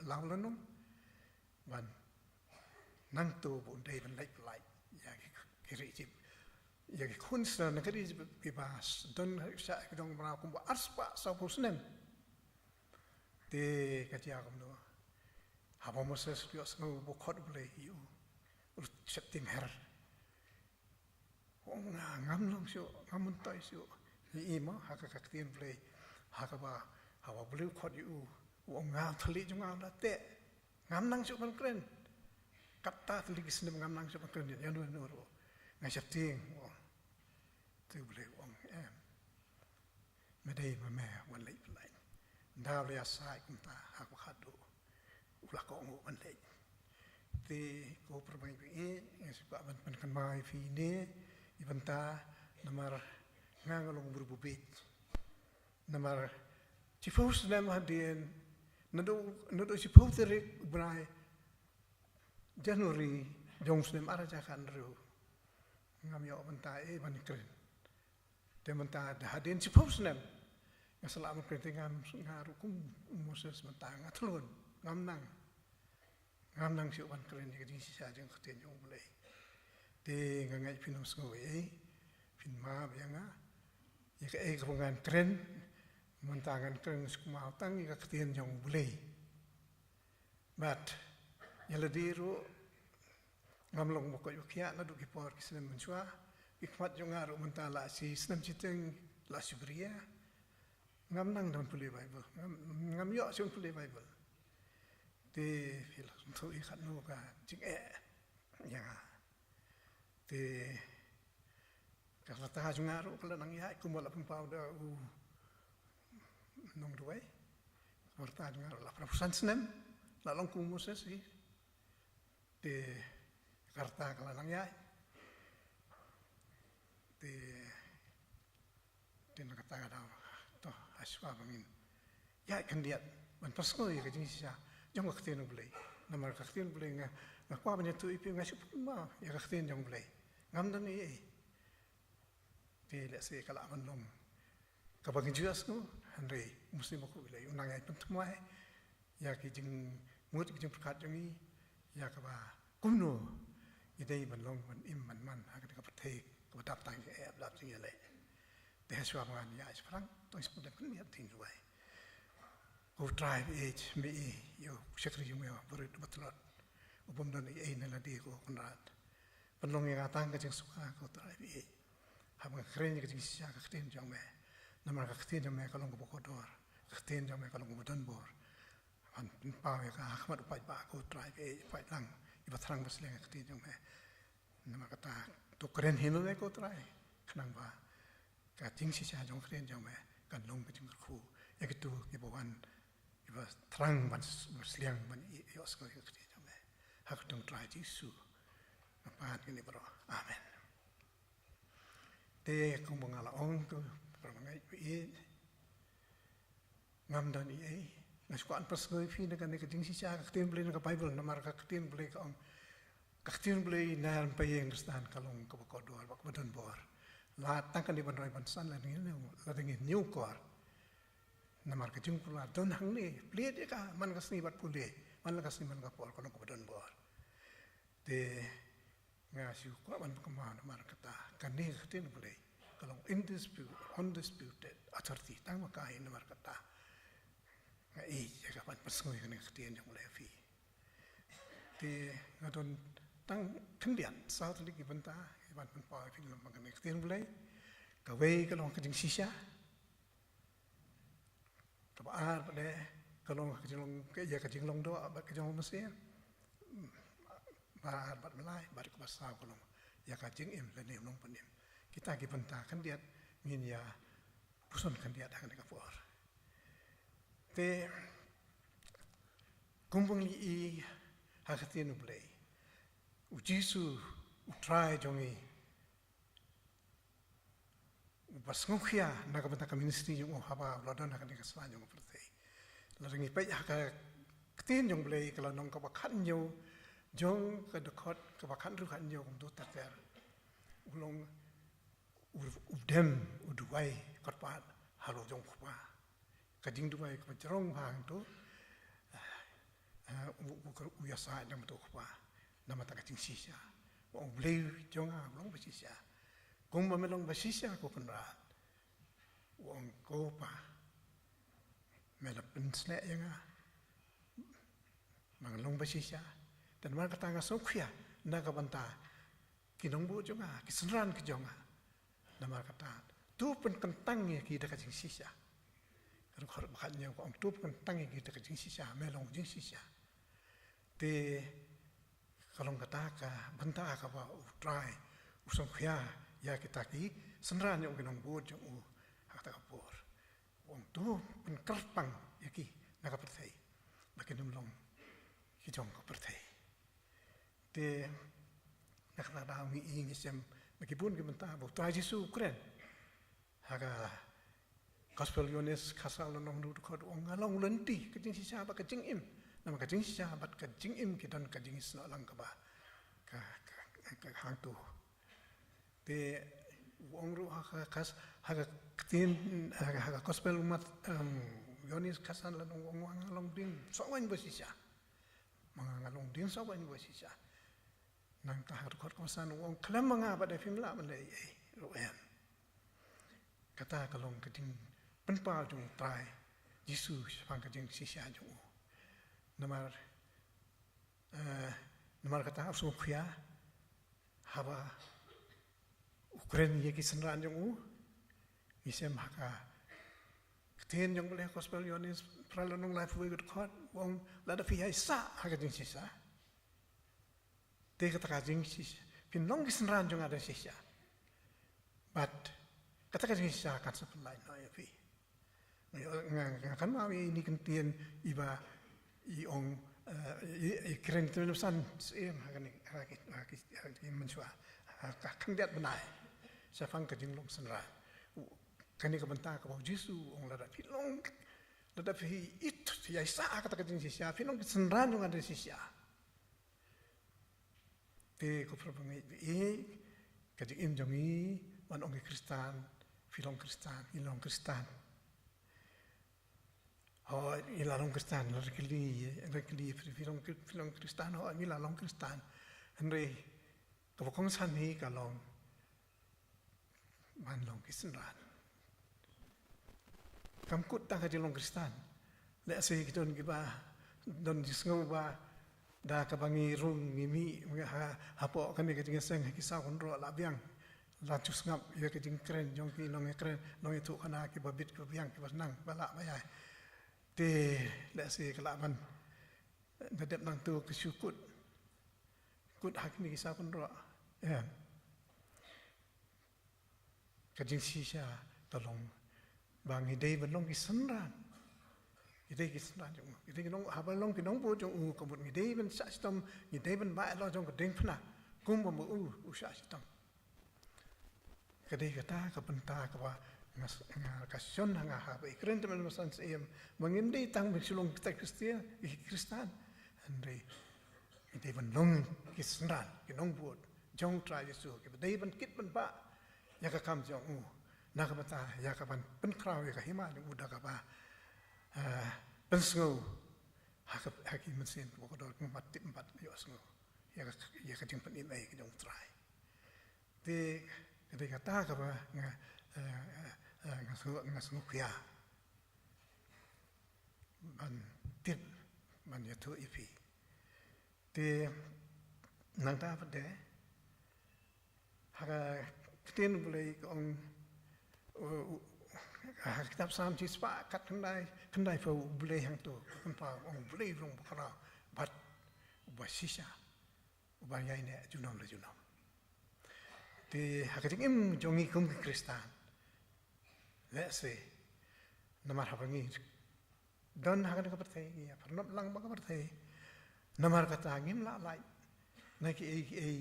lau lenung ban nang tu bu dei ban lai lai ya kiri jib ya kunstner na kiri jib bebas don sa dong bra kum arspa sa pusnem te katia kum do haba moses bios ngo bu khot blei yu setting her ngam long sio ngam tai sio ni ma haka kaktin blei haka ba hawa bleu khot yu ngam thali jung ngam la te ngam nang sio ban kren kata thali kisnem ngam nang sio ban kren ya no ro ngai setting tu blei em me dei ma me wan lei lai da le asai kum ta haka khadu ula ko ngo ban lei te ko permai bi suka ban kan mai fi ne ibanta namar ngangalong berbubit namar cifus nam hadien nado cifus terik brai Januari jongs nem araja kan ru ngam yo banta ban kren te banta da hadien cifus nam ngasalam kren ngaru kum moses banta ngatlun ngam nang siu ban kren jadi sisa jeng keten jong boleh te ngai pinos ngoi pin ma bianga ya ke kepungan kren mentangan kren skumau tang ya keten jong boleh but ya lediru ngamlong mo ko yukia na du kipor kisem mensua ikmat jong aru mentala si senam citeng la subria ngam nang don boleh bible ngam yo sing boleh bible te fil tu ikat no ka jing ya te kalau tahu ngaru kalau nang ya iku malah pempau da nong duai kalau tahu ngaru lah prapusan senem lah long kumus sih te karta kalau nang ya te nak kata ada toh aswa bangin ya kan dia ban pasko ya kajing sisa jong kakten boleh namar kakten boleh ngakwa banyak tu ipi ngasup ma ya kakten jong boleh ngam dan ye te le se kala man long kabang juas no andre muslim ko bilai unang ai pentumai ya ki jing mut ki jing perkat jong ni ya ka ba kumno idai ban long ban im man ha ka pathe ka dap tang ke ab dap jing le te haswa man ya sprang to is pun kan ya tin ruai ko drive age me yo sekri yo berit betlot ubom dan na la di ko kunrat penlong yang atang ke jing suka ko drive age habang keren ke jing sia ka kten jong me namar ka kten jong me kalong ko bokodor ka kten jong me kalong ko dan bor an pa me ka akmat upai ba ko drive age pai lang iba thrang basle ka kten jong me namar kata to keren hinu me ko trai khnang ba ka jing sia jong kten jong me kan long ke jing khu ya gitu ibawan iba terang basliang ban ios ko ke jong me hak dong trai jisu apa ini bro amen te kung mangala ong ko permangai pi ngam dan i ngaskuan pas ngoi fi na kan ke jing sisa ka tin blei na bible na mar ka tin blei ka ong ka tin blei na pa yeng stan kalong ko ko dor bak badan bor la tang kan di ban roi ban san la ni la ding new kor na mar ka jing pula don hang ni blei de ka man ka sni bat pule man la ka sni man ka por ko ko badan bor te ngasiu ko ban ka ma na mar ka ta kan ni ka tin blei kalong undisputed authority tang ma ka in mar ka ta ngai ya ban pasngoi kan ka tin jong le fi te ngadon tang kendian south li ban ta ban pa fi lam kan ka tin blei ka wei kalong ka jing sisa ka ba ar ba de kalong ka jing long ke ya ka jing long do ba ka jong mesin ba bat melai ba ka basa kalong ya ka jing im le ne long panim kita ki benta kan dia min ya puson kan dia dengan ka por te kumpung li hakatin blei u jisu u try jongi bas ngokhia na ka benta ka ministry jong haba lodan ka ni ka swa jong prate la ringi pa ya ka tin jong blei kala nong ka ba khan yo jong ka dokot ka ba khan ru khan yo kum do ta ter ulong udem uduai korpat halo jong khpa kading duai ka jarong bang tu uyasa yang betul apa nama tak kacing sisa orang beli jangan belum bersisa kung mamelong bersisa ko kenal orang ko pa melapin selek yang mangalong bersisa dan mereka tangga sokya naga banta kinong bu jangan kisenran ke jangan nama kata tu pun kentangnya kita kacing sisa kalau korang makanya orang tu pun kentangnya kita kacing sisa melong jing sisa te kalau kata ka banta ka ba utrai usong khia ya kita ki senran yang kinong bu jong kata kapur wong tu pun kerpang ya ki naga pertai makin long ki jong ka pertai te nak dah mi ing sem meskipun ki banta bu trai Yesus keren haga gospel yones kasal nong du ko ong along lenti kecing sisa ba kecing im nama kecing sisa bat kecing im kidan kecing isna lang ka ba ka hang tu te wong ru haga tin haga gospel umat yones kasal nong wong along ding so wan ba sisa mangalong ding so wan ba sisa nang ta har ko san wong klam nga ba de film la man le ro en kata kalong kecing penpal jung trai Yesus pang kecing sisa jung namar kata Sofia haba Ukraine ye kisenran jung isem haka keten jung boleh gospel yonis pralonong life we got caught wong lada fi sa haka jing sisa te kata kajing sisa pinong kisenran jung ada sisa but kata kajing sisa kan supply no ya fi kan mau ini kentian iba iong keren terusan sem haki mensua kan diat benai safang kajing long senra kani ka banta ka Yesu ong lada pilong lada fi it ya sa kata kajing sisa pilong senra jung ada sisa te ko propongi kajing im jongi man ong Kristan filong Kristan oh ilalong Kristan rekli filong Kristan oh ilalong Kristan henry kabokong sani kalong manlong kisenran kamkut ta kajilong Kristan le se kiton giba don disngo ba da kabangi rung mimi hapo kan kajing seng kisah konro labiang lancus ngap ya kajing keren jong ki nong keren nong itu kana ki babit ko biang ki basnang bala bayai te la se kelaban dadap nang tu kesyukut kut hak ni kisah pun ro ya kajing sisa tolong bang idei belong kisenran idei kisenran jong idei nong habalong kinong bu jong kobut idei ben sa sitom idei ben ba lo jong kedeng phna kum bo sa sitom kadai kata kapenta kapa kasion hanga habe keren teman masan sem mengindi tang bersulung kita Kristen andre ide ban long kisran kinong buat jong try Yesu ke dei ban kit ban ba ya ka kam jong na ka bata ya ka ban pen kraw ya ka hima ni uda ka ba pen sngo ha ki mesin ko do mat tip bat yo sngo ya ka ting pen imai ki jong try de kadai kata ka ba ngasung kuya ban tip ban yatu ipi te nang ta pade haga keten boleh ong kitab sam ci spa kat kendai fo boleh hang tu pa ong boleh rong bakara bat basisha ubaya ini junom le junom te hakating im jongi kum Kristan let's say namar habangi don hakan ka pertai ya pernop lang ba ka pertai namar kata ngim la lai naki ei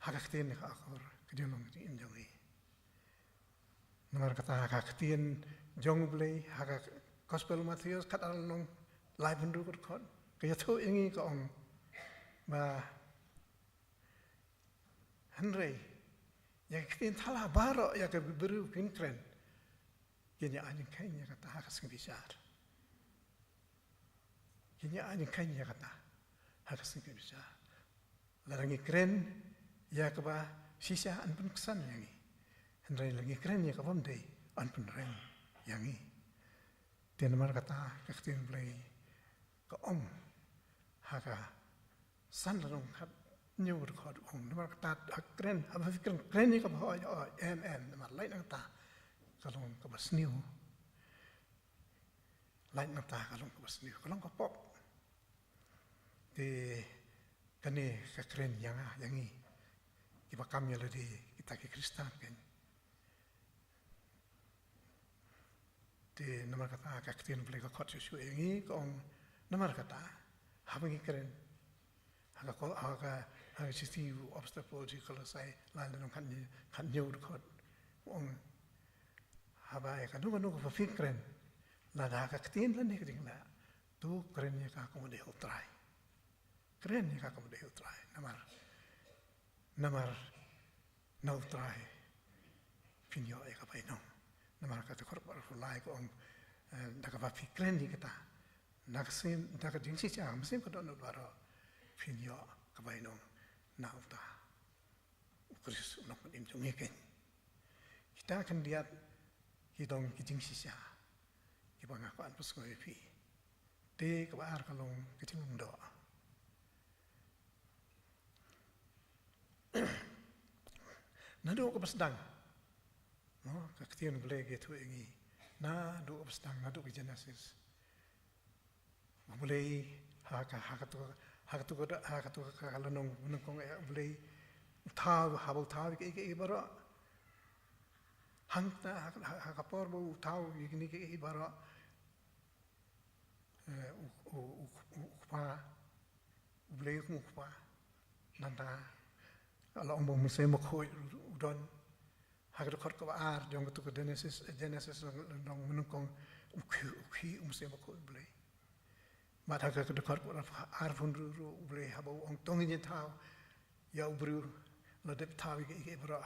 hakakten ka akor kejolong im jongi namar kata hakakten jong blei hakak gospel Matius kat along live undu kot kaya tu ingi ka ong ba Henry ya kiten thala baro ya ke beru kren kenya anjing kanya kata hakas ngebisar kenya anjing kanya kata hakas ni bisa. Larangi keren ya kaba sisa anpun kesan yangi. Hendrai lagi keren ya kabam dei anpun reng yangi. Tian mar kata kaktin play ka om haka san larong hat new record om mar kata keren apa keren ni kaba mar lain kata kalong kaba sniu lain kata kalong kaba sniu kalong ka pop di kani keren yangi kiba kami lagi kita ke Kristen kan. Di nomor kata kaktin boleh kau kot susu ini kong nomor kata apa yang keren agak sisi obstacle jika kalau saya lalu nong kan jauh kot kong apa ya kan nunggu keren lalu agak kaktin lah ni keting lah tu kerennya kakak mau try kerennya kakak mau try nomor no try pinyo ya kapai nong nama kata korban fulai ko ang nakapapi keren di kita nakasin nakadingsi siya mesin ko doon baro pinyo kabay nong nauta ukris unang panimjong iken kita akan lihat hidong kidingsi siya kipangakuan pas ko ipi di kabar kalong kicing do nado ko pasdang kaktian boleh gitu ini, do abstang do ke Genesis, boleh hakatu kalau nong kong boleh habau ke baru hangta hakapor bau tahu ini ke baru ukpa boleh ukpa nanda kalau orang muslim makoi udon Hagar kau ar jong tu ke Genesis nong menungkong ukhi umse makoi boleh. Mat hagar kau ar pun boleh habau ong tongin tau ya ubru ladep tau ke bra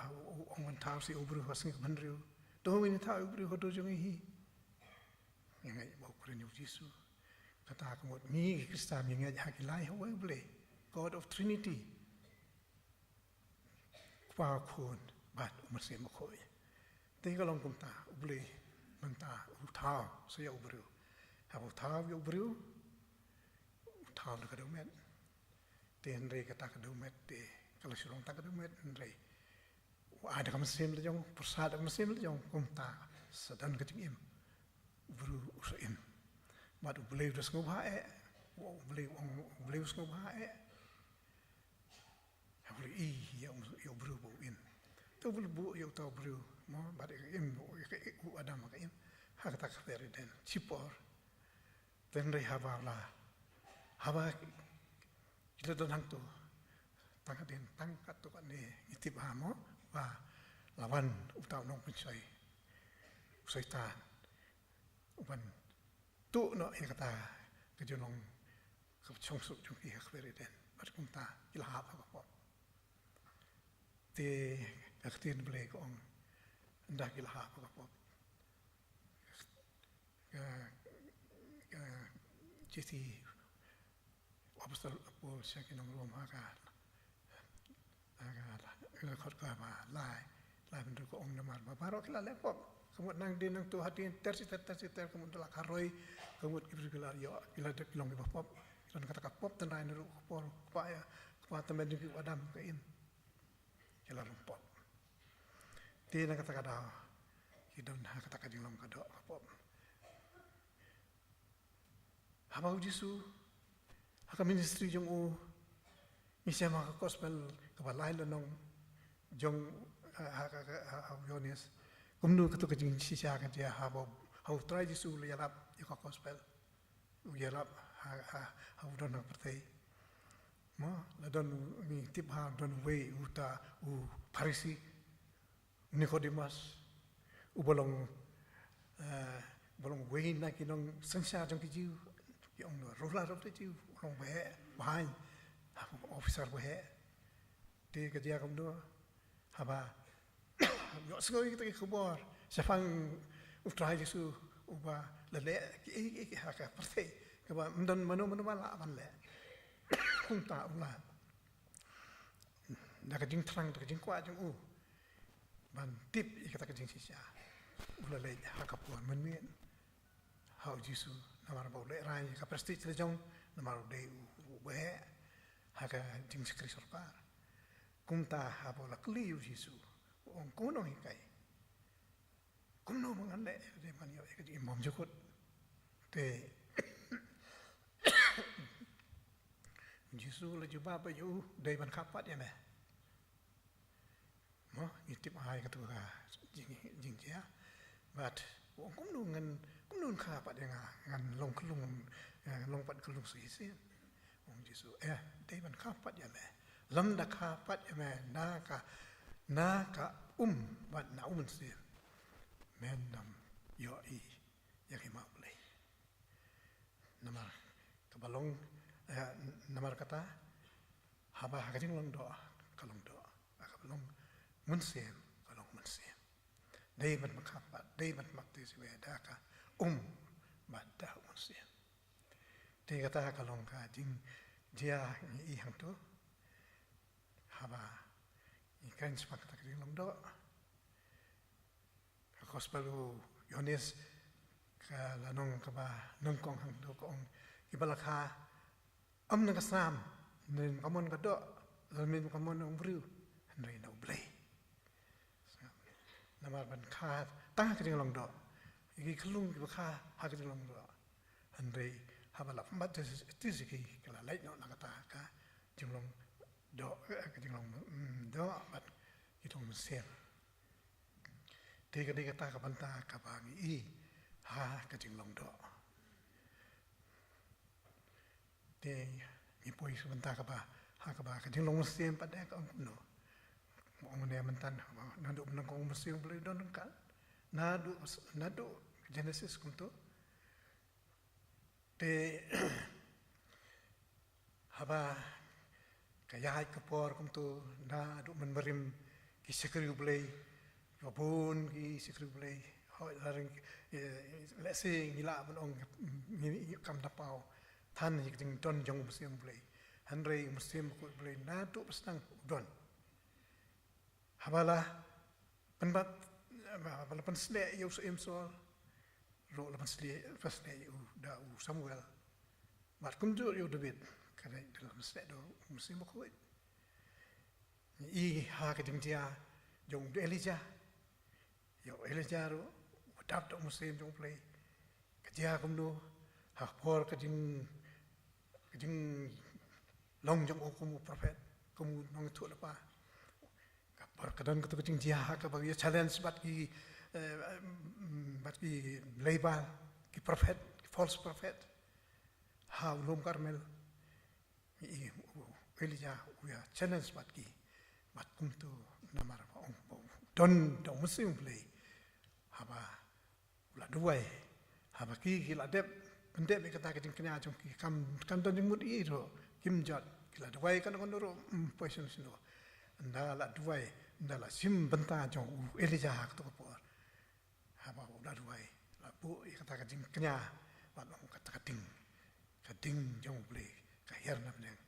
ong tau si ubru hasing bandriu. Tongin tau ubru hodo jong hi. Yang ai bau keren Yesus. Kata aku mot ni Kristen yang ai hakilai hawa boleh. God of Trinity. Kwa kun bat umase makoi te kalong kumta ubli manta utau saya ubru ha utau yo ubru utau ka domet te andre kata ka domet te kalau surong ta ka domet andre ada kam sem le jong persada kam sem le jong kumta sadan ka tim ubru usaim bat ubli dos ngobha ubli us ngobha ha ubli yo ubru bo in tu bu yo tau bru mo bari im u adam ka im ha ta ka peri den chipor den re haba kita don hang tu tang den tang ka tu ka ne itip ha mo wa lawan u tau nong pensai syaitan uban tu no e kata ke jonong ka chong su chung i ha peri den bar kum ta ila ha pa ko te kaktin boleh kong ndak gila apa kapop jadi apostol Paul siakin nong Rom agak kot ka ba lai bentuk ko ong namar ba baro kila lepop kemut nang din nang tu hati tersiter kemut la karoi kemut ibri yo kila dek long ba pop dan kata kapop tan rai nuru pol pa ya pa temen di adam kain kila pop Ti na kata kada hidon ha kata kading lam kada kapop habau Jesu haka ministry jong u misya maka gospel kabalai lanong jong ha Yones kumnu katu kajing sisa ka dia habau try Jesu yarap yo gospel yarap ha udon na pertai ma ladon mi tip ha don we uta u Parisi Nicodemus ubolong way na kinong sensya jong kijiu yung rola ro kijiu long bahe behind officer bahe di kerja kamu haba yo sekali kita kubor sefang utrai Yesus uba lele ki haka pertai kaba mendon manu mala man le kung ta ula da ka jing trang da ka jing kwa jing ban tip ikata ka jing sisa ula le ha ka puan men mien hau jisu namar bau le rai ka presti le jong namar de be ha ka jing skri sorpar kung ta ha bola kli jisu ong kono hikai kum no mangan le de man yo ka jing mom jukut te jisu le juba ba yu de ban kapat ya me mo itip hai ka tu ka jing dia but kum no ngan kapat ya ngan long klung long pat klung si sin ong jisu de ban kapat ya me lam da kapat ya me na ka bat na si men nam yo ya ki ma play namar kabalong namar kata haba hagajing long do kalong do kabalong munsem kalong munsem dei bat makapat dei bat makti si weda ka bada munsem dei kata kalong ka jing dia i hang tu haba ikan sepak kata kajing long do Gospelu Yohanes ka lanong ka ba nang kong hang do kong ibalakha nang kasam nin kamon ka do lamin kamon ng bru hanray na ublay namar ban kha ta ka ding long do igi klung ki kha ha ka ding long do hanray habala mat tisiki kala lai no nakata ka jing long do ka ding long do bat itong sem Tiga kata kabanta kabangi ha kajing long do. Te ni poi sebentar kaba ha kaba kajing long musim pada ka no. Mo ne mentan nadu menang kong musim boleh don kan. Nadu Genesis kunto. Te haba kaya kapor kunto nadu menberim kisekri boleh Wabun ki sikri boleh hoi laring let's say ngila menong kam tapau tan hik ding don jong musim boleh hanrei musim ko boleh natu pestang don habala penbat habala pensle yo so ro la pensle fasle yo da Samuel mat kunjur yo David kada dalam pensle do musim ko I ha ka ding dia jong Elijah Yo Elijah ro wadap to musim jong play kajia kumno ha por kajing long jong okumu prophet kumu nong tu lapa ka por kadan ka kajing dia ka ba challenge bat ki label ki prophet ki false prophet ha ulum karmel Elijah we challenge bat ki bat kumtu namar ong don musim play haba ula duai haba ki la dep pendep kata kajing kenya jong ki kam don mut I ro kim jot ki la duai kan ro poison sino nda la duai nda la sim benta jong Elijah hak to por haba ula duai la bu kata kajing kenya ba long kata kading jong play ka herna neng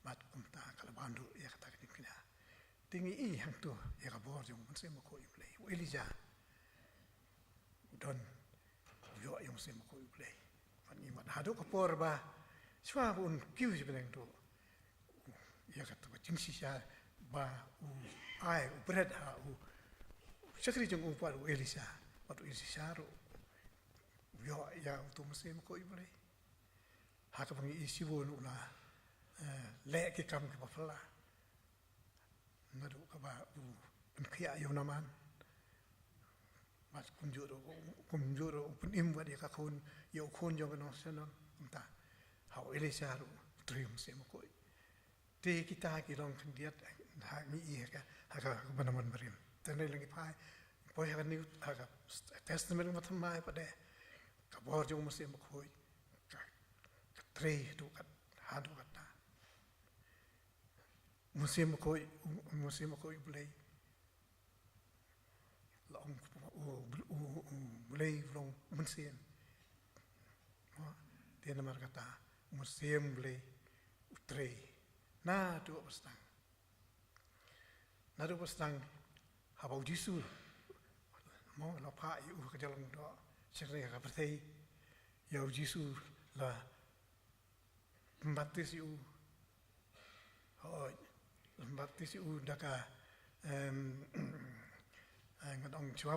mat kumta kala bandu ya kata kajing kenya tingi hang tu ya ka bor jong musim ko play Elijah don yo yung sim ko play fan imat hadu ko por ba swa un kiu ji beneng tu ya ka tu jing si sha ba ai bread ha sakri jong pa Elijah patu Elijah ro yo ya tu musim ko play ha ka bangi isi won ula le ki kam ki pa fala nadu ka ba kia yo naman mas kunjuro pun imwa dia kakun yo kun yo no seno entah how Elijah ru trium semo koi te kita ki long kandiat ha ni ka ha banaman berim tenai lagi pai poi ha ni ha testament matam mai pada ka bor jo musim koi ka tre tu kat ha du kata musim koi boleh long boleh long musim dia nama kata musim boleh utre na tu pastang habau jisu mo la pa yu ka jalang do sere ka pertei yau jisu la baptis yu baptis yu daka ngadong chua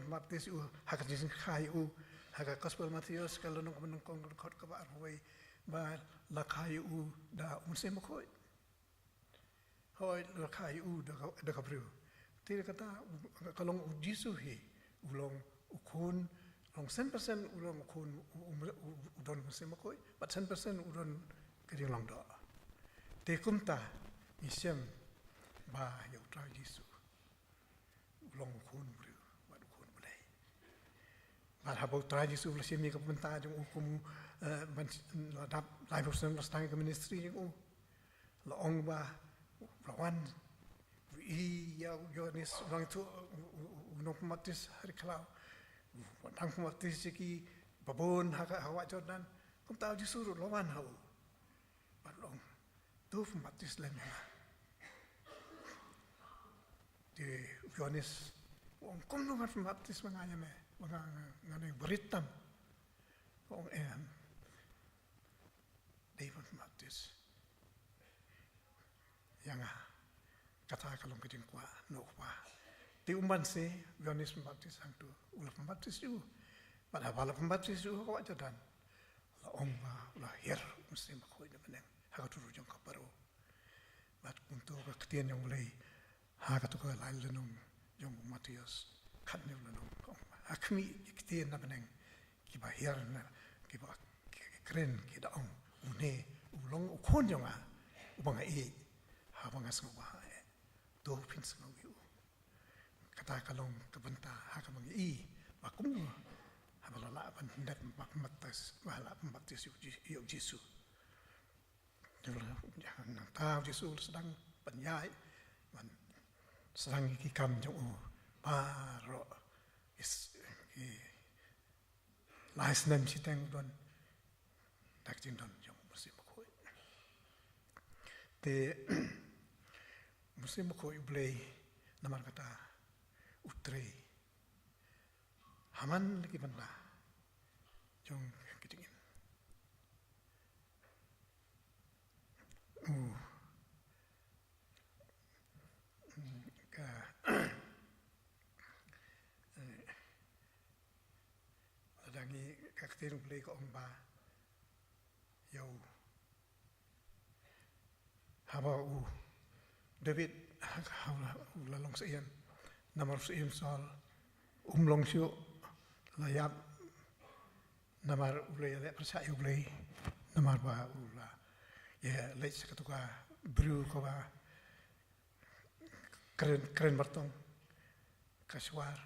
baptis yu haka jisin khai yu haka gospel Matthews kalau nong kong kot ka ba roi ba la khai yu da unse mo khoi hoi la khai yu da ka bru tira kata kalong jisu hi ulong ukun long 10% ulong ukun udon unse mo khoi but 10% udon kering long do te kumta isem ba yau tra jisu ulong ukun bru ba ukun bulai ba habau tra jisu la semi ka penta jong ukum la dap live person la stang ka ministry jong la ong ba la wan yo nis orang tu unong pematis hari kalau wadang pematis ki babon hawa Jordan kum tahu justru lawan hau balong tu pematis lainnya di Yohanes wong kum nungat pematis manganya me ngane beritam wong David pematis yang kata kalau kita kuat no kuat di umban se Yohanes Pembaptis sang tu ulah pembaptis ju pada bala pembaptis ju kau Jordan la omba la her mesti makoi na beneng haka turu jong kaparo mat untuk ketien yang mulai haka tu ka lain lenong jong Matius kat ne lenong akmi ketien na beneng kiba her na kiba keren kita ong une ulong ukon jong ubang habang asngwa do pins ngau kata kalong kebenta haka mangi bakum habala ban ndak matas wala pembaptis yu Yesus jangan nang tahu Yesus sedang penyai man sedang iki kam jong paro is lais nan chiteng don dak jin don jong musim khoi te musim khoi blei namar kata utre haman lagi benda jong kitingin ka adangi kaktir blei ko omba yau haba David lalong sa iyan namar sa iyan sol umlong siyo layap namar ulay ale percaya ulay namar ba ula ya lay sa katuka bru ko ba keren bartong kaswar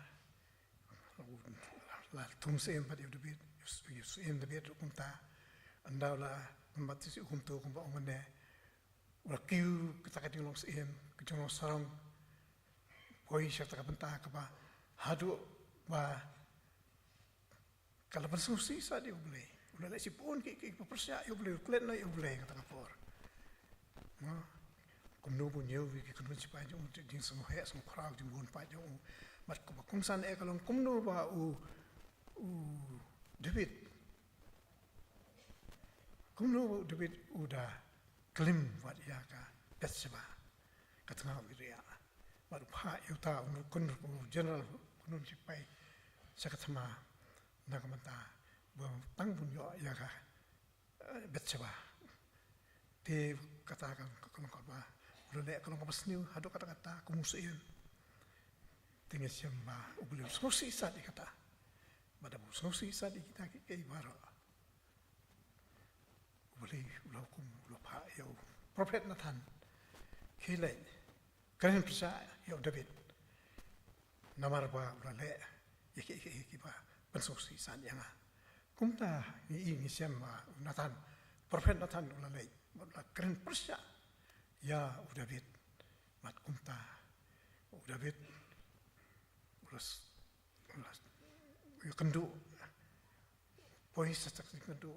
la tum sa iyan pati David sa iyan David kumta andaw la membatis kumto kumpa umane wakiu kita kading long sien kejong sarang poi serta kapenta kapa hadu ba kalau bersusi sa di boleh ulah si pun ki persia yo boleh klen na yo boleh kata kapor no kumno pun yo wi ki kun sipai jong ding semua he semua crowd di mun pa jong mat ko kum san kalau kumno ba David kumno David udah klim wat ya ka Bathsheba katanga wiria baru pa yuta kun general kunun sipai sakatama nakamata tang pun yo ya ka Bathsheba te katakan kalau ba lele kalau pasniu hadu kata-kata kumusian tinggal siamba ubuli sosi sa di kata bada sosi sa di kita ke baro boleh ulau kum ulau pa yo Prophet Nathan kilai keren percaya yo David namar ba ulale iki ba pensosi san yang kumta ni siam Nathan Prophet Nathan ulale keren percaya ya David mat kumta David ulas yo kendu pois sa kendu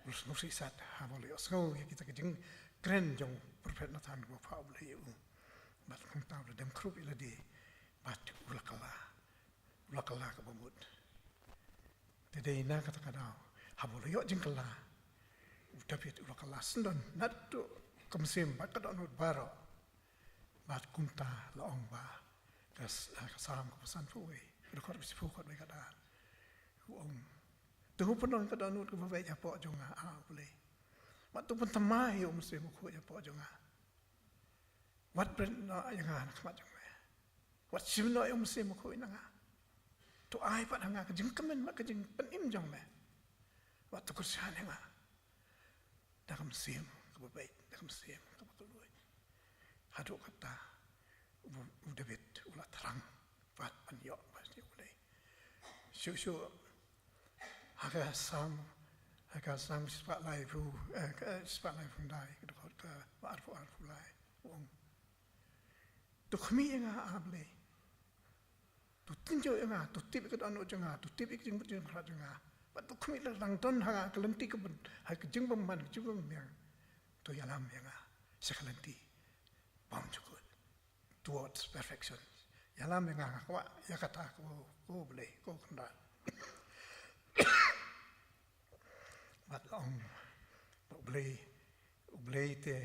ulus nusi sat habole osgo ya kita kejeng keren jong prophet Nathan go pa ble yu bat kung taw dem krup ila di bat ulakala ka bamut tede ina kata kadao habole yo jeng kala David ulakala sendon natu kamsim bat kadon baro bat kunta laong ba kasam ko pesan fuwe rekod bisi fu kot kada uong tu penon kada nut ko bae japo jonga boleh mat tu pun tamai musim ko japo jonga wat ber na yang anak mat jonga wat simno musim ko inanga tu ai pat hanga kejeng kemen mak kejeng penim jong me wat tu kursian nga dalam sim ko bae dalam sim ko keluar hadu kata David ulah terang buat penyok pasti boleh. Syuk agak sam sifat lain pun dai kedekut ke arfu lain. Wong tu kami yang boleh. Tu tinjau yang tu tip ke anu jangan tu tip ikjeng berjeng kerat jangan. Tu kami lang ton hang kelenti ke kejeng pemban kejeng yang tu yalam yang sekelenti bom cukup. Towards perfection. Yalam yang aku ya kata aku boleh aku kena. But boleh te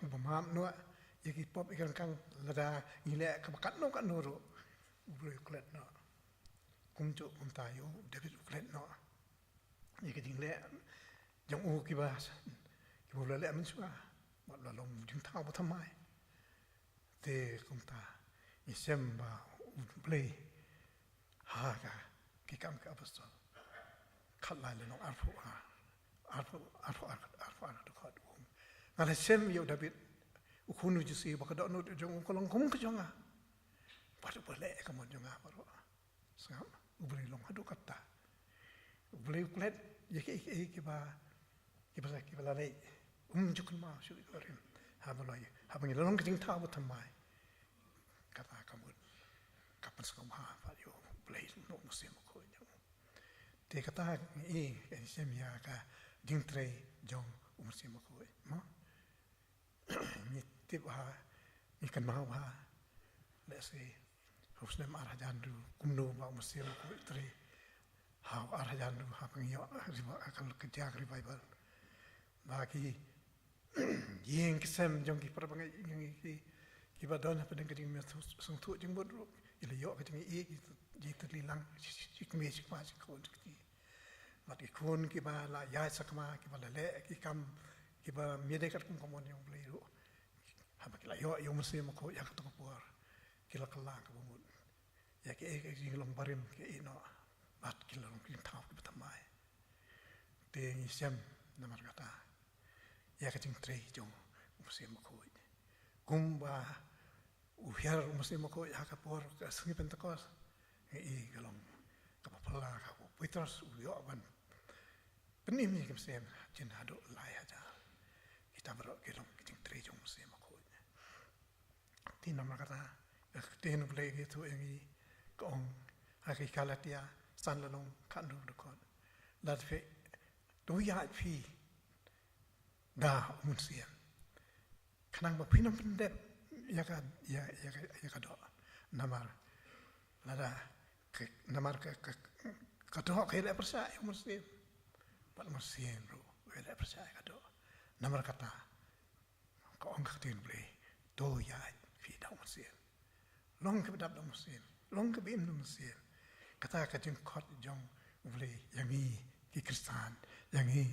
ubamam no yaki pop ikan kang lada ngile kebakat no kan nuru boleh klet no kumcu kumtayo David klet no yaki dingle jang kibas boleh le mensua buat lalong jing tahu betamai te kumta isemba play haga kikam ka apostol khala le no arfu to khad ngala sem yo David ukunu jisi bakado no jong kolong kum ka jonga padu boleh ka mon jonga paro sam ubri long hadu kata ubri kulet yeki kiba la le jukun ma shu korim habaloi habang ilong kejing tahu tamai kata kamu kapan sekolah pak yo play no musim ko yo te kata sem ya ka jing tre jong musim ko mo ni tip ni kan mau let's say husnem arajandu kumno ba musim ko tre ha arajandu habang yo riba akal kerja revival bagi yang kesem jong ki perbangai yang ki badon apa dengan keding mes sung tu jeng bodu ila yo keding ki terlilang sik me sik ma sik kon ki mat ki kon ki ba la ya sakma ki ba le ki kam ki ba mede kat kum komon yang boleh ru ha ba ki la yo mesti ko ya ka to por ki la kala ka bumut ya ki long barim ki ino bat ki long ki tau ki batamai te ni sem namar kata ya kecing tre jong musim ko kumba uhiar musim ko ya ka por ka sengi pentekos galong ka pala ka Petrus yo ban penim ni kemsem jen hado lai aja kita bro gelong kecing tre jong musim ko tin nama kata ten play gitu yang kong hari kalatia san lalong kandu dokon lat fe do ya pi da musim kanang ba pinam pendep ya ka do namar lada namar ka do ka ile percaya musim pat musim ro ile percaya ka do namar kata ka ong ka tin play do ya fi da musim long ke dab da musim long ke bim da musim kata ka jeng khot jong play yang ni ki kristan yang ni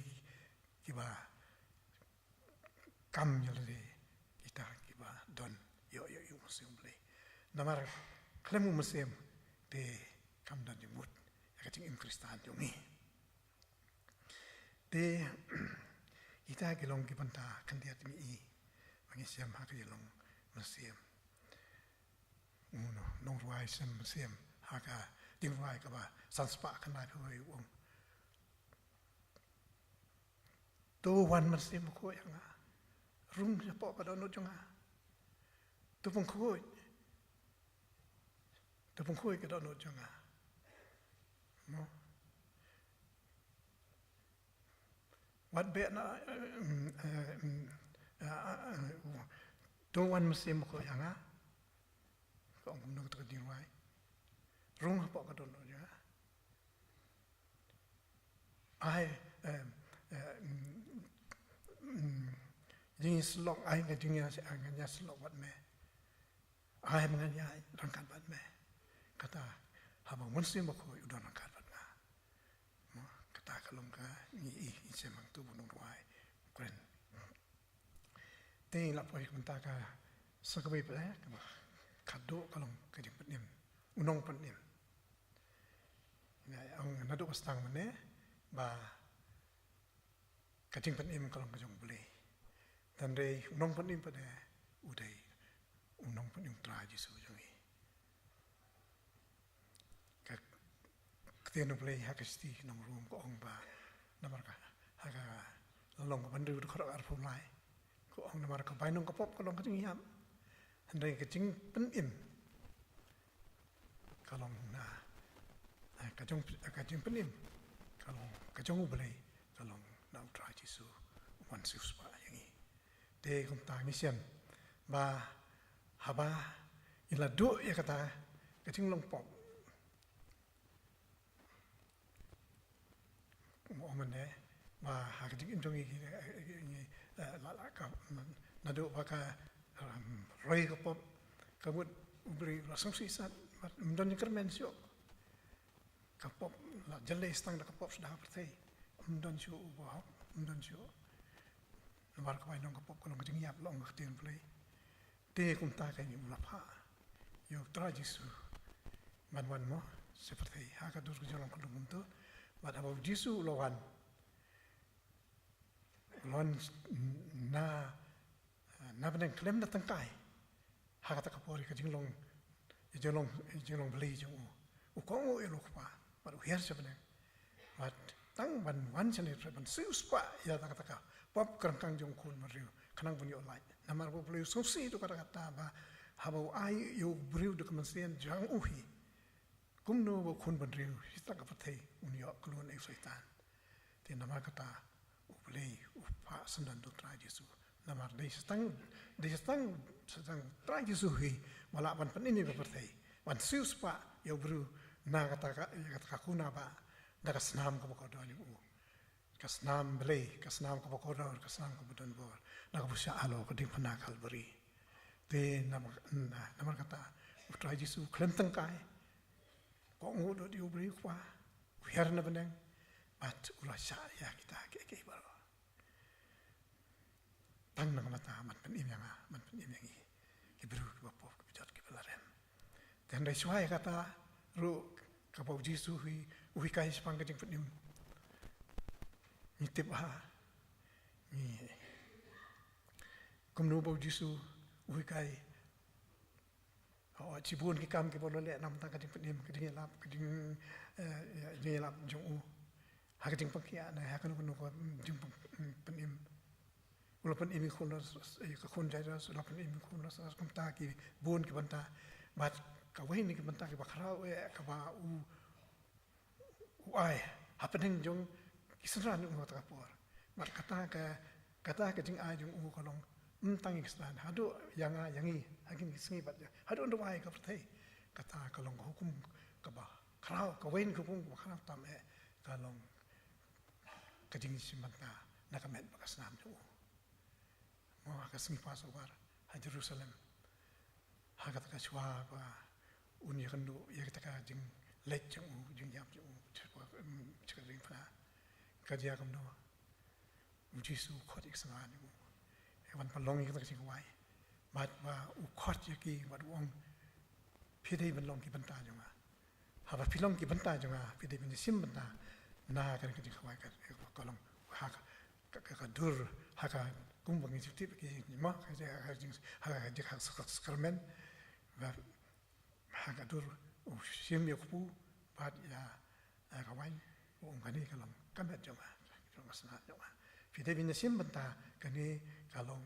ki ba kam yole kita kiba don yo musim play namar klemu musim te kam don jemut ya kacing kristan jongi te kita gelong ki banta kan dia timi mangisiam hari long musim uno nong ruai sem musim haka ding ruai ka ba sanspa kan nai phoi wong to wan musim ko yang rung siapa pada no jonga tu pengkoi ke no jonga no Wat be na tuan mesti mo ko yang ko ang nung to dinwai rung po ka don ya ai jing slok ai nga jing ya nga slok wat me ai menganya rangkat bat me kata habang mesti mo ko udon rangkat bat nga kata kalong ka ni semang tu bunung ruai kren te la poi kunta ka sakabai pa ka kado kalong kajing penim unong penim na ang nado pastang mane ba kajing penim kalong kajong boleh dan re unong penim pada udai unong penim traji su jongi ka ktiano boleh hakasti nong room ko ong ba namar ka haga long bandu ko arfu lai ko ang namar ka bainong ka pop kalong kajing yam andai kajing penim kalong na kajing penim kalong kajong boleh kalong na traji su wan su spa yangi te kum ta ni siam ba haba ila do ya kata kajing long pop mo mane ba hakajing injongi la ka na do ba ka roi ka pop kabut beri langsung sisat mendon kermen sio ka pop la jelle stang da ka pop sudah pertai mendon sio ba mendon sio nomor ka bainong ka pop kalau ngajing yap long ka tin play te kum ta ka ni ulapa yo trajisu man mo seperti haka dur jalan kalung tu bad abau jisu lawan na beneng klem na tangkai haka ta kapori ka jinglong jinglong beli jong u kongo elo pa bad u her sebeneng bad tang ban chane ban sius pa ya ta ka pop kang jong kun mariu kanang bunyi online namar bo beli sosi tu kata ba habau ai yo briu de kemensian jang uhi kumno bo kun bandriu hita ka pathai unyo klon e saitan te namar kata u beli u pa sandan do tra jesu namar dei stang tra jesu hi wala ban panini ka pathai wan sius pa yo bru na kata kuna ba daga snam ka ko do u kasnam beli kasnam ka ko do kasnam ka budan bor na ka busya alo ka ding panakal beri te namar kata u tra jesu klem tangkai ko ngudo di ubri kwa biar na beneng bat ulah ya kita ke baro tang na mata man penim yang man penim yang ki bru ki bapo ki bijat ki belaren dan dai suai kata ru ka bau jisu hui kai sepang ke jing penim ni tip ha ni kumno bau jisu hui kai cibun ki kam ki boleh lihat nam tang kading penim kading lap jong u ha kading pakia na ha kan ko jing penim ulo penim ko nos ka kun jaira so la penim ko nos kum ta ki bun ki banta bat ka wein ki banta ki bakra we ka ba u ai ha pening jong ki sanran u ta por mat kata ka jing ai jong u ko long tang iksan hadu yangi hagin singi bat hadu ndo ai ka pertai kata kalong hukum ka ba khrau ka wein ka pung khrau tam e kalong kajing simanta nakamet bakasnam tu mo ka singi pasobar ha Jerusalem ha kata ka chwa ba uni kandu ya kata ka jing lek jing yap chika ring pa ka dia kam no Jisu khot iksanวันพลองอีกตั้งสิ่งไว้บัดว่าอุคอดยกีบัดวงพี่ได้บรรลงกี่บรรดาจังมาหากพี่ลงกี่บรรดาจังมาพี่ได้บรรซิมบรรดานากันก็จะเข้าไว้กันก็ลองหากก็ดูหากกุ้งบางสิ่งที่กี่มั้งก็จะหากจริงหากจะหากสกัดเมนแบบหากดูเสียมยกปูบัดยาเข้าไว้วงกันนี้ก็ลองกันแบบจังมาจังมาสนาจังมาพี่ได้บรรซิมบรรดากันนี้kalong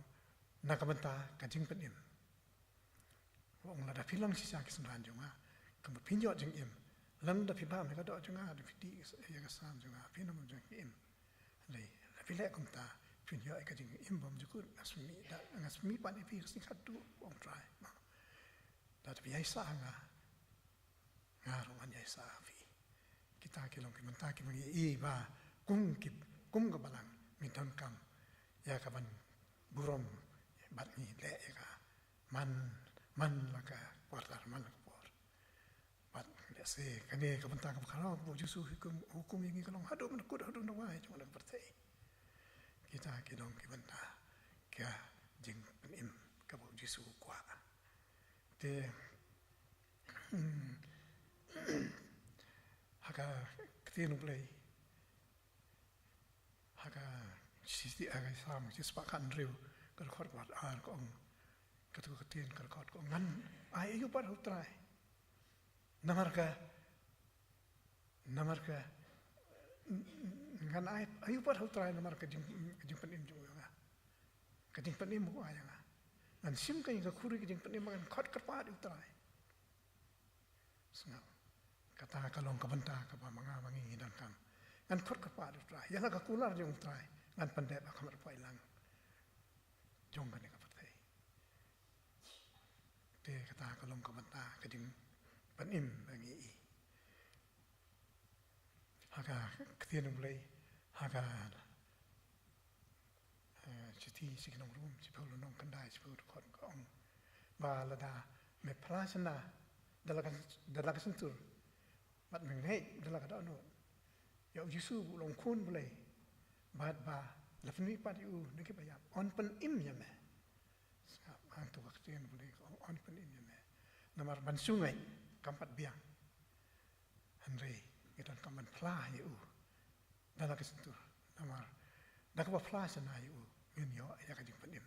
nakabanta kajing penim wong la da pilong sisa kisan jonga kam pinjo jing im lam da pi ba me ka do jonga da fiti ya ka sam jonga pinam jong im le pilek kumta pinyo ay kading imbom jukut ngasmi pan ipi kasi kadu ong try dat biya isa nga rongan ya isa fi kita kilong kimanta ki mangi I ba kum ka balang minton kam ya kaban burom bat ni le ka man laka kuartar man por bat le se kane kamanta kam khalo bu jusu hukum yang kalong hadu man kud hadu no wai cuma bertai kita kilong kimanta ka jing im ka bu jusu kwa te haka ketinu play haka sisi aga sam sepakan riu kal khot wat ar ko katu ketin kal khot ko ngan ai yu par hutrai namarka ngan ai ayu par hutrai namarka jing penim ju nga kading penim ko aya nga ngan sim ka inga khuri jing penim kan khot kerpa hutrai sengal kata kalong kabenta ka ba mga mangi dan kam ngan khot kerpa hutrai ya la ka kular jong hutrai ngan pandai ba kamar pailang jong kan ka patai te kata kalong kabenta kading panim bangi I haka ketien mulai haka chiti signong room chipol nong kandai chipol khot kong ba lada me prasana dalaga sentur mat mengai dalaga da no ya Yesu long kun mulai bad ba lafni pat yu niki bayam on pen im ya me ang tu ketien mulai on pen im ya me namar ban sungai kampat biang Andre idan kaman pla yu dalaga sentur namar dakwa pla sana yu ngin yo ya ka jing penim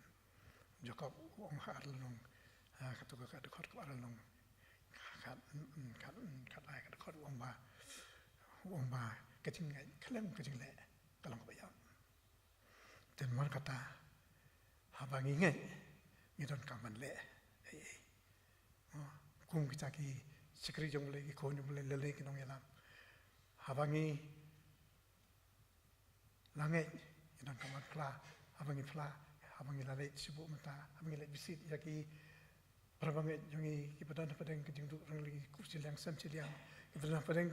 jokop ong har long katu ka de khot ka long kat ai ka khot ong ba ka jing ngai khlem ka jing le ka long ba ya ten mar kata haba ngi ngai idan kaman le kum kita ki sikri jong le ki ko ni le le ki nong yalam habangi langit idan kaman pla habangi lalai sibu mata habangi le bisit yaki prabangi jongi ki padan padang ke jing rang lagi kursi yang sam ciliang ki padan padang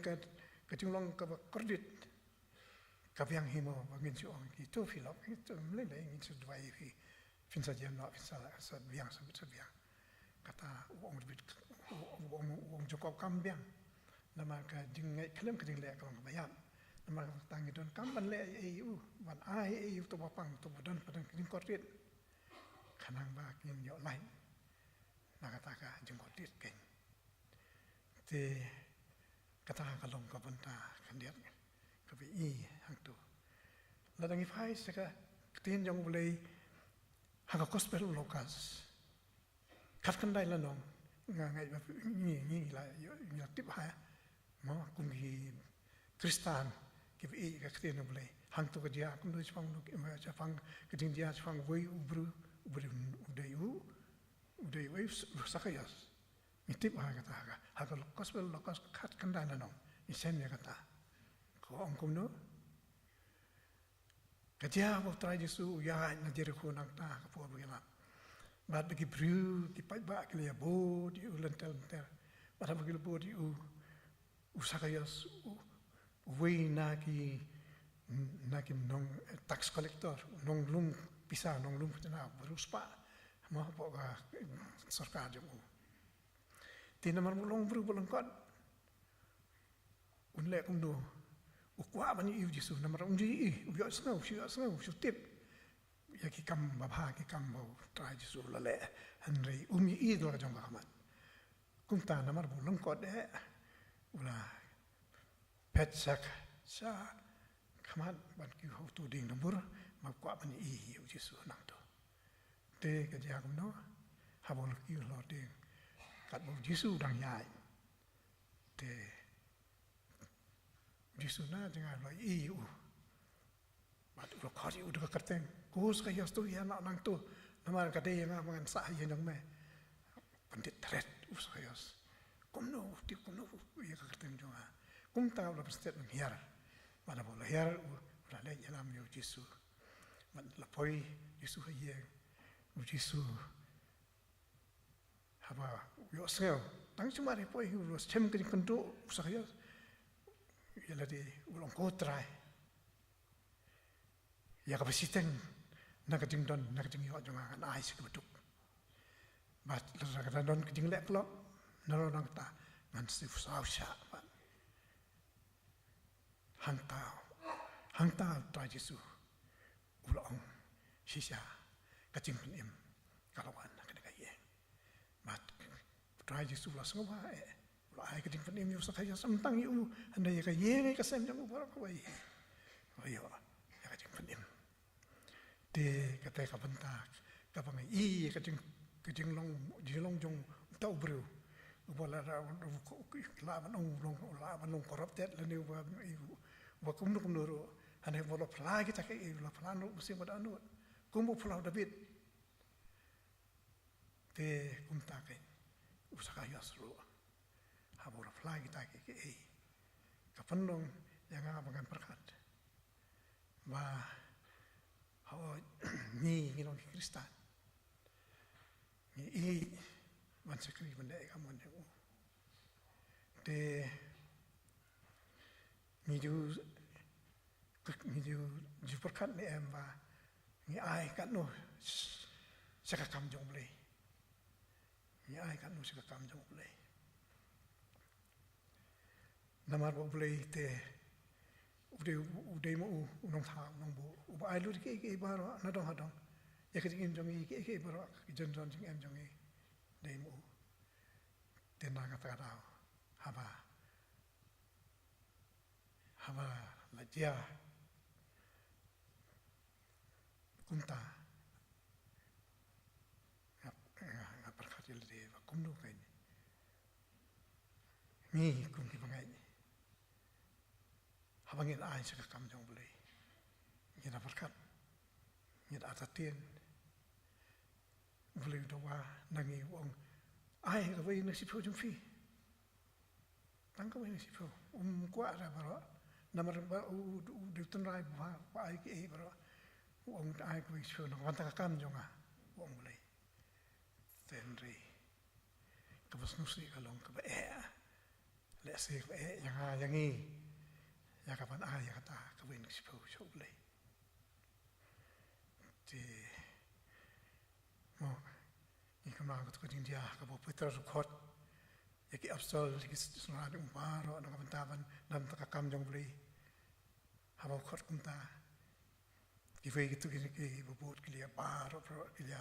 ke jing long ka kordit ka biang himo bangin ju ong ki to filok ki to le le ngi su dwai fi fin sa jam no fin sa biang sa biang kata ong bit ong jokop kam biang nama ka jing ngai klem ka jing le ka bayam nama tangi don kam ban le eu ban ai eu to bapang to bodan padang jing kortit kanang ba kin yo lai na kata ka jing kortit ken te kata ka long ka banta kan dia ka bi I hang tu la dangi phai se ka tin jong boleh hang gospel lokas kat kan dai la nong ngai ba ni la yo tip ha ma kum hi Kristan ki I ka ketien boleh hang tu ka dia kum du chang lu ma cha phang ka ding dia chang wei ubru udai wei sakayas ni tip ha kata ha ka gospel lokas kat kan dai la nong ni sen ya kata ko ong kum no ka dia bo trai Yesu ya na dire ko nang ta ka po bu ya bat bagi bru ki pai ba ki le bo di ulentel bat bagi le bo di sakayas wei na ki nong tax collector nong lum pisa nong lum tena beruspa ma po ka sarkar jong tinamar mulong bru bolongkot unle kum do ukwa bani yu Yesu namar unji ubyo snau tip ya ki kam babha ki kam bo trai Yesu la le Henry umi I do jong ka mat kum ta namar bolongkot de ula petsak sa kamat ban ki ho tu ding nambur ma kwa bani I yu Yesu nang to te ka ja kum no ha bol ki lo ding kat bo Yesu dang yai te Yesu na jangan lo I yu bat lo khari u de kerteng kus ka yas tu ya nang tu namar ka de nga mangan sa ye nang me pandit tret us ka yas kom no ya ka kerteng jo kum ta lo bestet nang hiar mana boleh hiar ula le yalam yo Yesu man la poi Yesu haye Yesu haba yo seo tang cuma re poi hu chem kini kendo usahaya yala di ulong kotrai ya kapasiten nakating don nakating yo jonga kan ai sik betuk bat la don kiting lek lo naro nang ta ngan si usau sha hangta trai Yesu ulong shisha kacing penim kalawan nak kaye mat trai Yesu la semua la ai kacing penim yu sakaya samtang yu andai kaye kasem jang ubara ko ai ayo ya kacing penim te kata ka bentak ka pangai I kacing long jong tau bru ubala la long korupted la ni wa kumno nuro ane bola plagi ta ke la plano musim pada anu kumbu pulau David te kumta ke usaka yasru ha bola plagi ta ke kapandong yang abangan perkat ba hawa ni ngilong Kristan ni man sekri benda kamu ne te mi ju perkat ni em ba ni ai kat no saka kam jong le ni ai kat no saka kam jong le namar bo le te ude mo unong tha nong bo ba ai lu ke ba ro na dong ha dong ya ke jing jong I ke ba ro jon jing em jong I dei mo te na ka ta da haba la dia kumta ngap perkat le de va kumno kai ni kum ki bangai habangin ai sa kam jong bele ni na perkat ni da tatien bele do wa nangi wong ai ka vai na si pho jong fi tang ka vai na si pho kwa ra ba ro namar ba du tun rai ba ai ki ba ro wong ai ko isu no wanta kam jonga wong bele tenri ka bas nu si ka long ka ba le se ba yang I ya ka ban ai ya ta ka wen si pho so bele ti mo ni ka ma ko tin dia ka bo putra khot ya ki absol ki sna de ba ro no ka ban ta ban nam ta kam jong bele haba khot kum ta ki ve ki tu ki bobot ki ya ba ro pro ki ya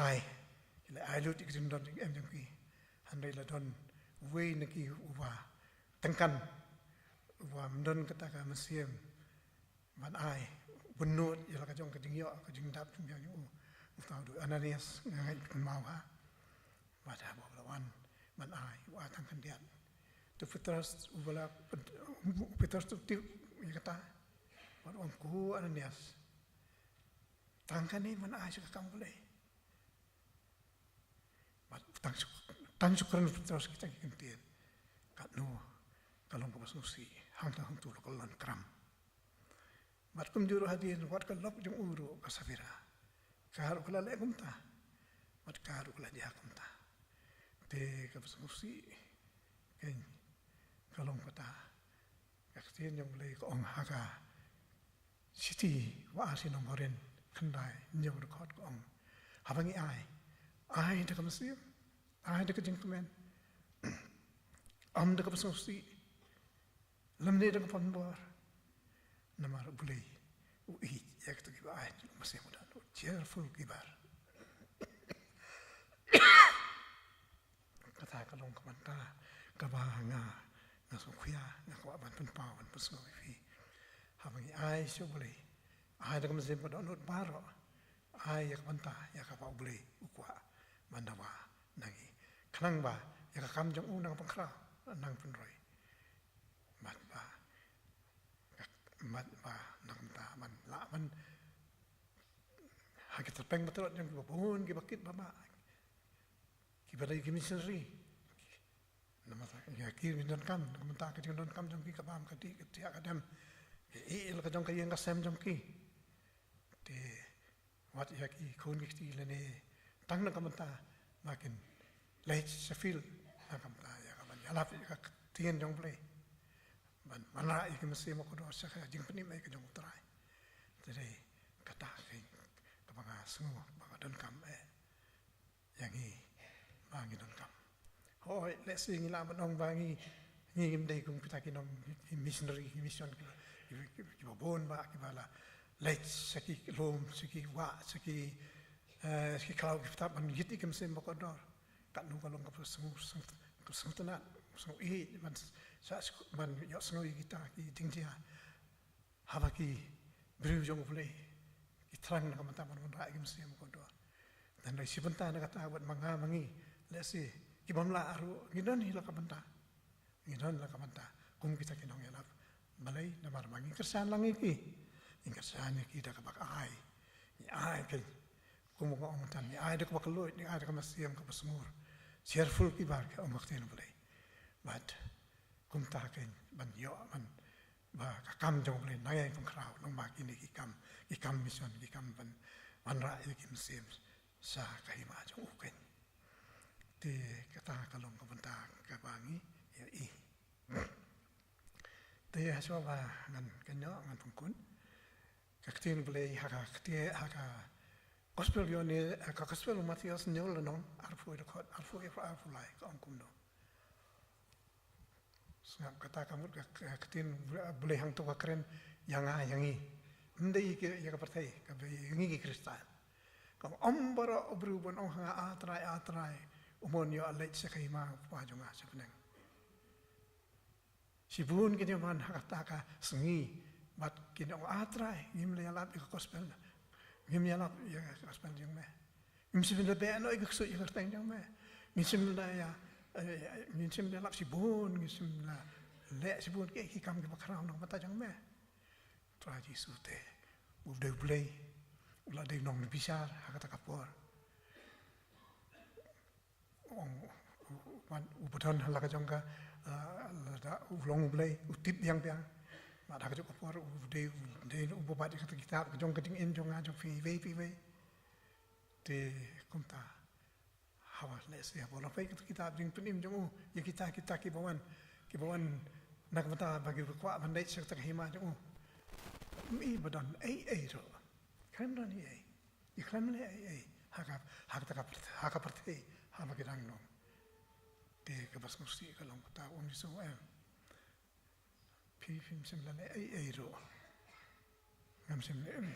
ai lu ti tin don em jong ki han dai la don we na ki uwa tangkan uwa don kata ka masiem ban ai bunut ya la ka jong ka ding yo ka jing dap jong yo utau du Ananias ngai kan mau ha ba da bo lawan ban ai wa tangkan dia tu Petrus ubala Petrus tu kata orang ku Ananias tangkan ni man ai suka kamu boleh tang syukuran Petrus kita kintian kat no kalong ka basusi hang tu lokalan kram mat kum juru hadin wat ka lok jong uru ka safira kar kula le kumta mat kar kula dia kumta te ka basusi ken kalong kata kaktian yang boleh ko ong haga siti wa asin ngoren khandai nyong rekod ko ong habangi ai de kam sim ai de kajing kemen am de kam sosi lamne de kam bor namar boleh ui yak to giba ai masih muda cheerful gibar kata kalong kamanta kabanga ngasukhuya ngakwa ban pun pawan puso fi habangi ai so boleh ai de kam sim pada not baro ai yak banta yak apa boleh ukwa mandawa nangi khanang ba yak kam jong unang pangkra nang punroi mat ba nang ta man la man hakit peng betul yang babun ki bakit baba ki badai ki missionary nama ya ki don kam ka don kam jong ki kabam ka ti ka kadam il ka jong ka yang ka sem jong ki wat yaki kun ki lene tang na kamata makin late safil na kamata ya kaman yalap ya tien jong play ban mana ik mesti mo ko do sa jing pani mai ka jong trai tare kata kai ka banga sungo banga don kam yang hi bangi don kam hoi let's sing la manong bangi ni gim dei kum kita kinong missionary mission ki bon ba ki bala late saki lom saki wa saki saki cloud ki tap man yiti kem sem ko dor ka nu ka long ka sung tana sung I man sa man yo sung I kita ki ting dia haba ki bru jong play ki trang na kamata man ra kem sem ko dor dan rai sibenta na kata wat manga mangi let's see ki bam la aru ngidon hi la kamanta ngidon la kamanta kum kita kinong yalap balai na marmangi kersan lang iki ingkersan iki da kabak ai ke kumuka omutan ni ai da kabak loit ni ai da kamasiam ka pasmur cheerful ki bar ka omakten balai but kum ta ken ban yo man ba ka kam jong balai ngai kum krau nong ma ki ni ki kam mission ki kam ban ra ki sim sa ka hima jong uken te kata kalong ka banta ka bangi ya I te haswa ba ngan kanyo ngan pungkun kaktin boleh haka gospel yo ni ka gospel Matius nyol nong arfu rekod arfu lai ka ongkum no sengap kata kamu kaktin boleh hang tu keren yang I ndai ke ya ka partai ka yangi ki kristan ka ombara obrubon ong hanga atrai umon yo alait sakai ma pa jonga sebeneng sibun kini man hakataka sengi bat kini ong atrai ngim le alap ik gospel ngim yalap ya gospel jong me ngim sibin le be no ik so ik teng jong me ngim sim la ya ngim sim le alap sibun ngim sim la le sibun ke ki kam ke bakrau no mata jong me tra Jesu te u de play ula de nong bisar hakataka por wan ubutan halaka jongka da ulong blay utip yang piang ma da ka por de ububat ka kitab ka jong kading in jong ajong fi ve te kumta hawa les ya bola fai ka kitab ding penim jong ya kita ki bawan nak mata bagi kwa bandai sek tak hima jong mi badan ai ro kan dan ai ikram le ai haka perti hama kirang no te ka bas musti ka long ta om so film sim la ai ro ngam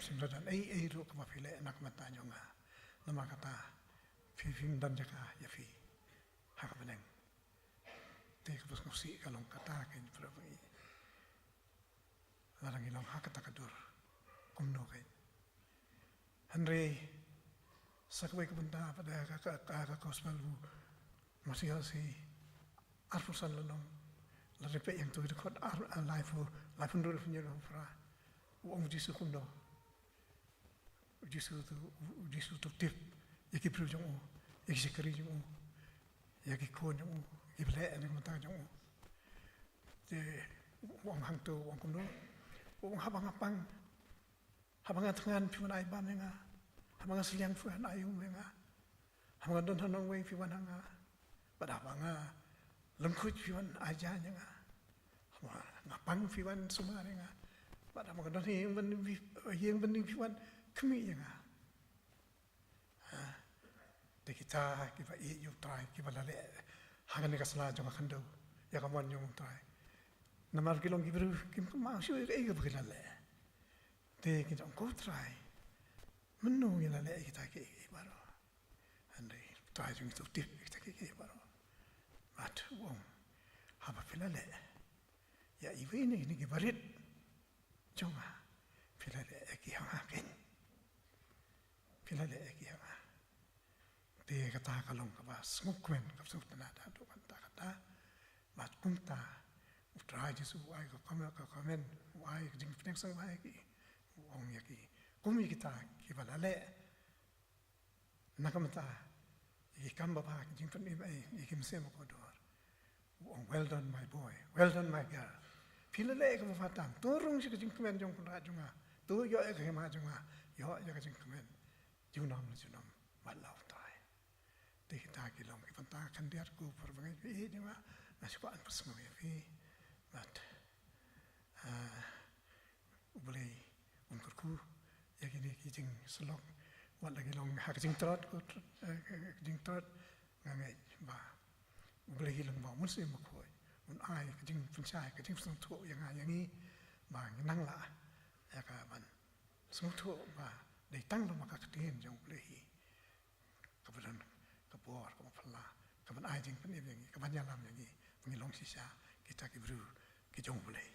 sim la dan ai ro ka mafile nak mata nyonga nama kata film dan jaka ya fi haka beneng te ka bas musti ka long kata ken pravi larang ilong haka takadur kumno kai Henry sakway ka benda pada ka gospel masih si arfusan lelong larepek yang tu dekot life ndur punya fra wong Jesu kumno Jesu tu tip yaki pru jong yaki sekari jong yaki kon jong ible ani mata jong te wong hang tu wong kumno wong habang tangan piwan ai ba menga habang seliang fuan ayu menga habang don hanong wei piwan hanga pada habang lengkut piwan aja nga ngapang piwan sumare nga pada habang don yang bening piwan kemi nga de kita kiba yu try kiba lale hagan ka sala jong khando ya kamon yung try namar kilong gibru kim ma shu e ga bgilale te kita ko try menung ila le kita ke baro ande try jung tu tip kita ke baro mat wong haba filale ya iwini ni ke barit jonga filale ki ha ken filale ki ha te kata kalong ka bas ngukwen ka su tana da do kata mat kumta try Jesu ai ka kamen ai jing pnek sang ai ki wong yaki kumi kita ki balale nakamata ki kamba ba jing pen ai ki mse mo kodor well done my boy well done my girl pilale ka mafatang turung si jing kemen jong pun rajunga tu yo ka ma junga yo ya ka jing kemen junam malau tai. Di kita kilom kita tak akan dia ku perbagai ni mah nasukan personal ya but boleh unkurku ya gini kijing selok wat lagi long hak jing trot ngai ba boleh hilang ba mun se makoi mun ai kijing pencai kijing sung tu yang ai yang ni ba nang la ya ka ban sung tu ba dei tang lo maka ketin jong boleh hi kebetulan kebor ke pala keban ai jing pen yang ni keban jalam yang ni ngilong sisa kita kibru kijong boleh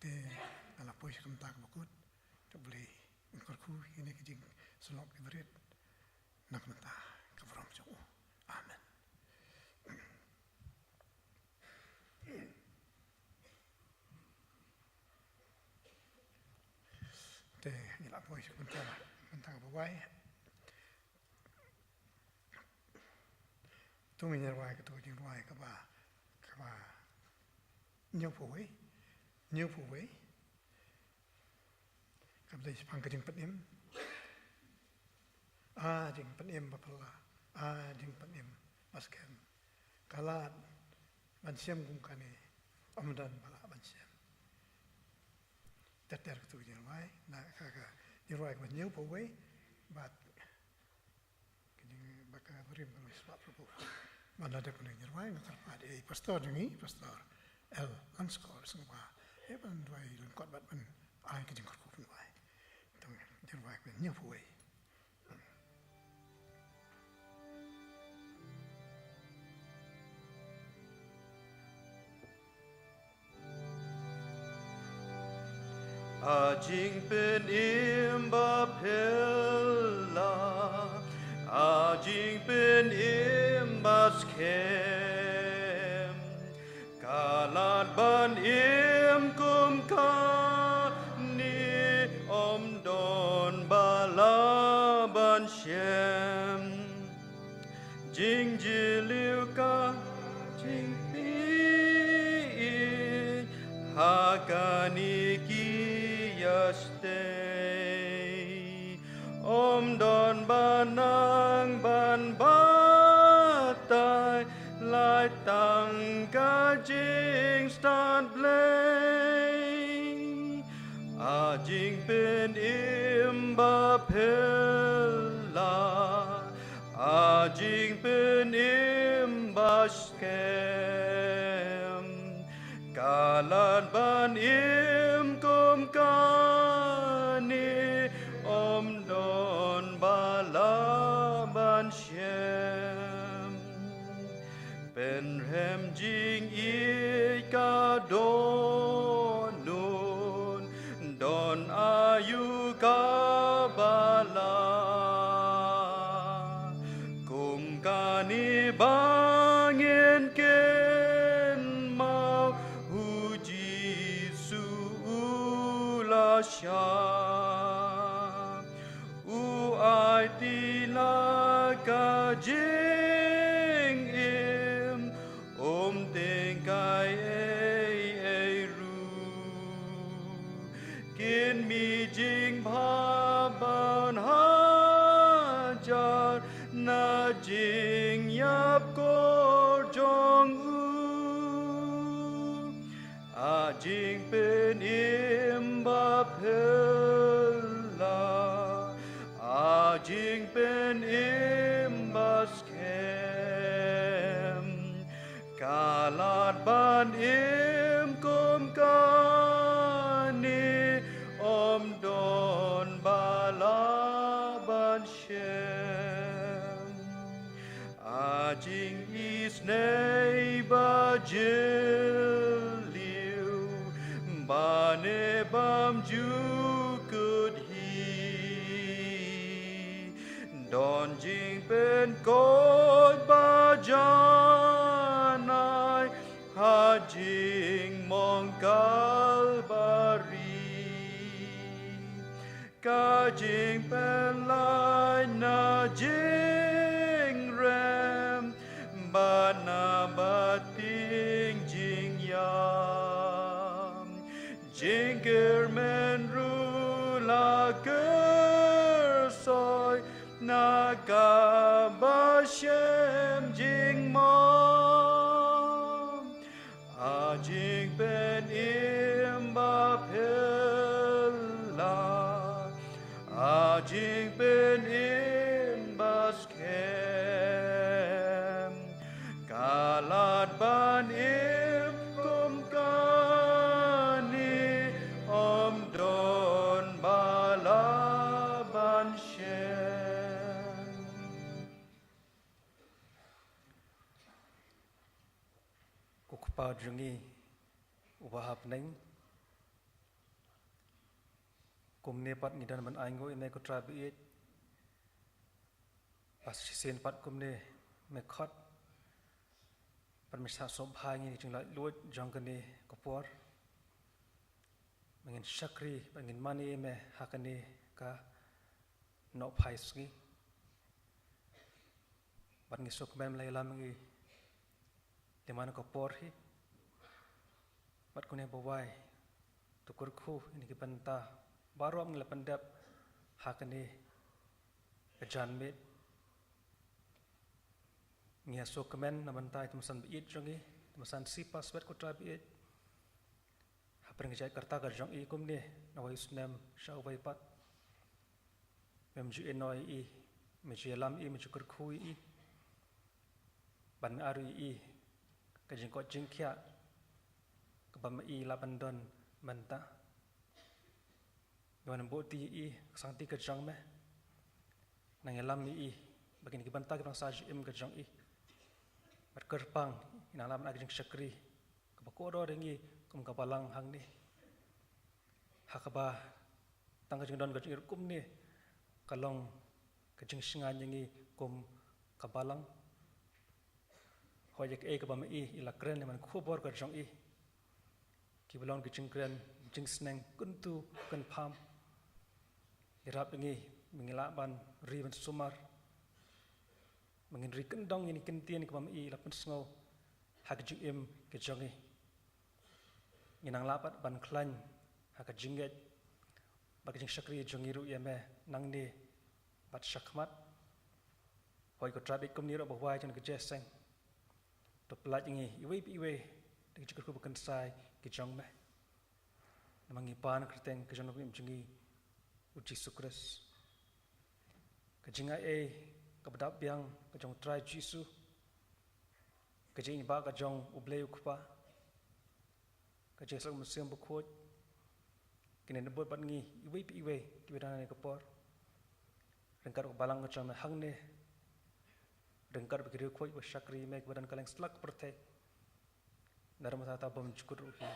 te ala poi sekentak bakut te boleh unkurku ini kijing selok ibrit nak mentah keberam jauh amen te ngila poi sekentak mentah bawai tu menyerwai ke tu jingwai ke ba nhiều phù với cầm đây phang cái jing patim jing patim bapala jing patim baskem kalat ban siam gung kane amdan bala ban siam ter tu jing wai na ka jing wai ban nhiều phù với bat kini baka berim kalau sebab propo mana ada pun jing wai ngakar pada pastor ni pastor el anskor semua ban doi lengkot bat ban ai ke jing korku wai tong jing wai ban nhiều phù với Jing pen im ba pella jing pen im ba skem kalat ban im kum ka ni om don bala ban shem jing jiliu ka jing pi hakani ki stay om don banang ban batai lai tang ka jing stand play jing pen im ba pella jing pen im ba skem kalan ban im kum kani om don bala ban shem ben rem jing I ka don ayu ka bala kum kani bangin ken mau huji suula sha ai tila ka jing im ting kai ru kin mi jing ba ban hajar na jing yap ko jong jing pen im ba pella jing pen im ba skem kalat ban im kum kani om don bala ban shem jing is nei ba jiliu bane bam ju could he don jing pen koi ba janai ha jing mong kalbari ka jing pen lai na jing rem ba na ba ting jing yam jing ker men ru la ker soi naga bashem jing mom ajing ben imba pella ajing ben imbas kem kalat ban im kum kani om don balaban shem. Kukpa jungi ubahap neng kum nepat ngidan man aingo inai ko trabiit pas sin pat kum ne mekhot permisa sobha ngi jing la luat jang kene kopor mengin syakri mengin mani me hakani ka no phais ngi bat ngi sok mem lai lam ngi di mana kopor hi bat kune bawai tukur khu ini ki banta baru am ngila pendap hakani kejan mit ngia sok kemen namantai temasan biit jongi temasan sipas bet kutra biit haper ngijai kerta ka jong i kum ni nawai usnem shau vai pat mem ju enoi i meju lam i meju kurkhui i ban aru i ka jing ko jingkhia ka bam i lapandon menta Yawan boti i sangti ke jang me nang lam i bagin ki banta ki bang saj im ke jang i berkerpang ina lam ag jing syakri ka bakoro ringi kum ka balang hang ni hakaba tang ka jing don ka jing kum ni kalong ka jing singa nyangi kum ka balang hoyek e ka bam i ila kren man khubor ka jang i ki balong ki jing kren jing sneng kuntu kan pham irap ini mengilaban riban sumar mengin ri kendong ini kentian ke pam i lapan sngau hak jing im ke jongi inang lapat ban klan hak jinget bagi jing syakri jongi ru yame nang ni bat syakmat hoi ko trabik kum ni ro bawai jan ke jeseng to pelat ini iwe de jikur ku bukan sai ke jong me namangi pan kerteng ke jong im jongi uji sukres kejinga kabadap biang kejong try jisu kejing ba kejong ublei ukpa kejesang musim bukhot kini nebot bat ngi iwe kibedana ne kapor rengkar balang kejong hang ne rengkar bikiri khoi syakri me kebadan kaleng slak perthe dalam tata bom cukur ruhi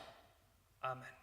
amen.